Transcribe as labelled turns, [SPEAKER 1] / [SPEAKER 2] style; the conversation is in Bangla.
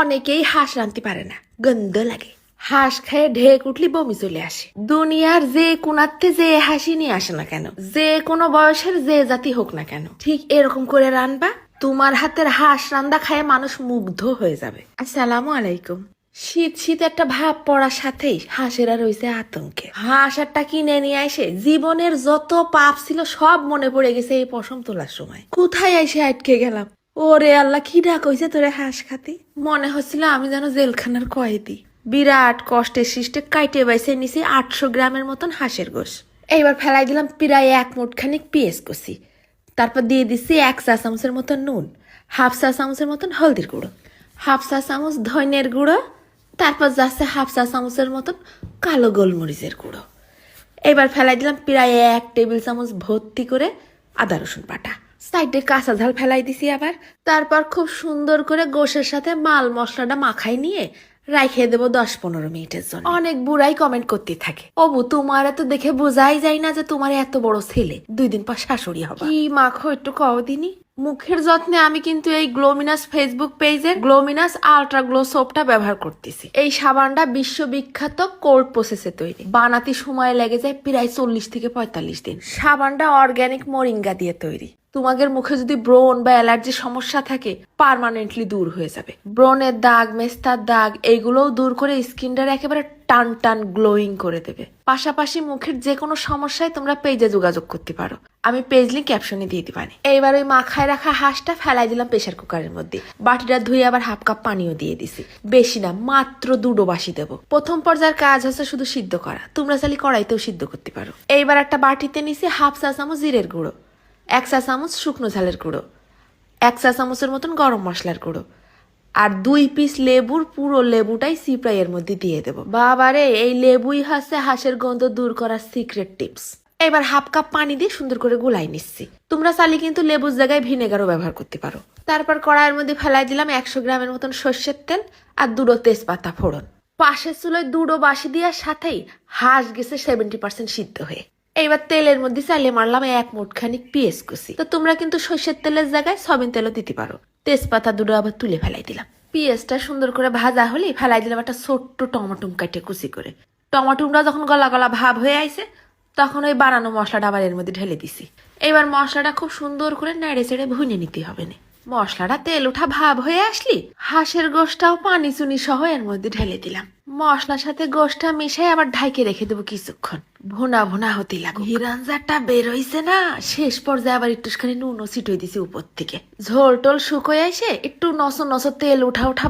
[SPEAKER 1] অনেকেই হাঁস রাঁধতে পারে না, গন্ধ লাগে। হাঁস খেয়ে ঢেক উঠলি বমি চলে আসে। দুনিয়ার যে কোনাতে যে হাসি নিয়ে আসে না কেন, যে কোনো বয়সের যে জাতি হোক না কেন, ঠিক এরকম করে রান্না। তোমার হাতের হাঁস রান্না খায় মানুষ মুগ্ধ হয়ে যাবে। আসসালামু আলাইকুম। শীত শীত একটা ভাব পড়ার সাথেই হাঁসেরা রয়েছে আতঙ্কে। হাঁস একটা কিনে নিয়ে এসে জীবনের যত পাপ ছিল সব মনে পড়ে গেছে এই পশম তোলার সময়। কোথায় এসে আটকে গেলাম। ওরে আল্লাহ, কি ডাক হইছে তোরে হাঁস খাতি। মনে হচ্ছিল আমি যেন জেলখানার কয়েদি। বিরাট কষ্টের সৃষ্টে কাইটে বাইসে নিছি 800 গ্রামের মতন হাঁসের গোশ। এইবার ফেলাই দিলাম প্রায় 1 মুঠ খানিক পেঁয়াজ কষি। তারপর দিয়ে দিচ্ছি 1 চা চামচের মতন নুন, 1/2 চা চামচের মতন হলদির গুঁড়ো, 1/2 চা চামচ ধনিয়ার গুঁড়ো, তারপর যাচ্ছে 1/2 চা চামচের মতন কালো গোলমরিচের গুঁড়ো। এবার ফেলাই দিলাম প্রায় 1 টেবিল চামচ ভর্তি করে আদা রসুন বাটা। সাইডে কাঁচা ঝাল ফেলাই দিছি আবার। তারপর খুব সুন্দর করে গোশের সাথে মাল মশলাটা মাখাই নিয়ে রাইখে দেবো 10-15 মিনিটের জন্য। অনেক বুড়াই কমেন্ট করতে থাকে, অবু তোমার তো দেখে বোঝাই যায় না যে তোমার এত বড় ছেলে, 2 দিন পর শাশুড়ি হবে। কি মাখো একটু কও দিনি। মুখের যত্নে আমি কিন্তু এই গ্লোমিনাস ফেসবুক পেজের গ্লোমিনাস আলট্রা গ্লো সোপটা ব্যবহার করতেছি। এই সাবানটা বিশ্ববিখ্যাত কোল্ড প্রসেসে তৈরি, বানাতে সময় লেগে যায় প্রায় 40 থেকে 45 দিন। সাবানটা অর্গানিক মোরিঙ্গা দিয়ে তৈরি। তোমাদের মুখে যদি ব্রণ বা অ্যালার্জির সমস্যা থাকে পার্মানেন্টলি দূর হয়ে যাবে। ব্রণের দাগ, মেস্তার দাগ এইগুলোও দূর করে স্কিনটার একেবারে টান টান গ্লোয়িং করে দেবে। পাশাপাশি মুখের যে কোনো সমস্যায় তোমরা পেজে যোগাযোগ করতে পারো, আমি পেজ লিংক ক্যাপশনে দিয়ে দিবানি। এইবার ওই মাখায় রাখা হাঁসটা ফেলাই দিলাম প্রেসার কুকারের মধ্যে। বাটিটা ধুয়ে আবার 1/2 কাপ পানিও দিয়ে দিছি। বেশি না, মাত্র 2 বাসি দেবো। প্রথম পর্যায়ের কাজ হচ্ছে শুধু সিদ্ধ করা, তোমরা চাইলে কড়াইতেও সিদ্ধ করতে পারো। এইবার একটা বাটিতে নিছি 1/2 চা চামচ জিরের গুঁড়ো, 1 চা চামচ শুকনো ঝালের গুঁড়ো, 1 চা চামচের মতন গরম মশলার গুঁড়ো, আর 2 পিস লেবুর পুরো লেবুটাই চিপড়াই এর মধ্যে দিয়ে দেবো। বাবারে, এই লেবুই হচ্ছে হাঁসের গন্ধ দূর করার সিক্রেট টিপস। এবার 1/2 কাপ পানি দিয়ে সুন্দর করে গুলাই নিচ্ছি। তোমরা চাইলে কিন্তু লেবুর জায়গায় ভিনেগারও ব্যবহার করতে পারো। তারপর কড়াইয়ের মধ্যে ফেলাই দিলাম 100 গ্রামের মতন সর্ষের তেল আর 2 তেজপাতা ফোড়ন। পাশের চুলোয় 2 বাসি দেওয়ার সাথেই হাঁস গেছে 70% সিদ্ধ হয়ে। এইবার তেলের মধ্যে চাইলে মারলাম 1 মুঠ খানিক পেঁয়াজ কুচি। তো তোমরা কিন্তু সর্ষের তেলের জায়গায় সয়াবিন তেলও দিতে পারো। তেজপাতা 2 আবার তুলে ফেলাই দিলাম। পেঁয়াজটা সুন্দর করে ভাজা হলে ফেলাই দিলাম একটা ছোট্ট টমাটো কাটে কুচি করে। টমাটোটা যখন গলা গলা ভাব হয়ে আইছে তখন ওই বানানো মশলাটা আবার এর মধ্যে ঢেলে দিছি। এবার মশলাটা খুব সুন্দর করে নেড়ে চেড়ে ভুনে নিতে হবে না। মশলাটা তেল ওঠা ভাব হয়ে আসলি হাঁসের গোশটাও পানি চুনি সহ এর মধ্যে ঢেলে দিলাম। মশলার সাথে গোশটা মিশাই আবার ঢাইকে রেখে দেবো কিছুক্ষণ। ভুনা ভুনা হতে লাগবে। হিরানজারটা বের হইছে না, শেষ পর্যায়ে আবার একটুখানি নুনও ছিটই দিছি উপর থেকে। ঝোল টোল শুকোয় এসে একটু নসো নসো তেল উঠা উঠা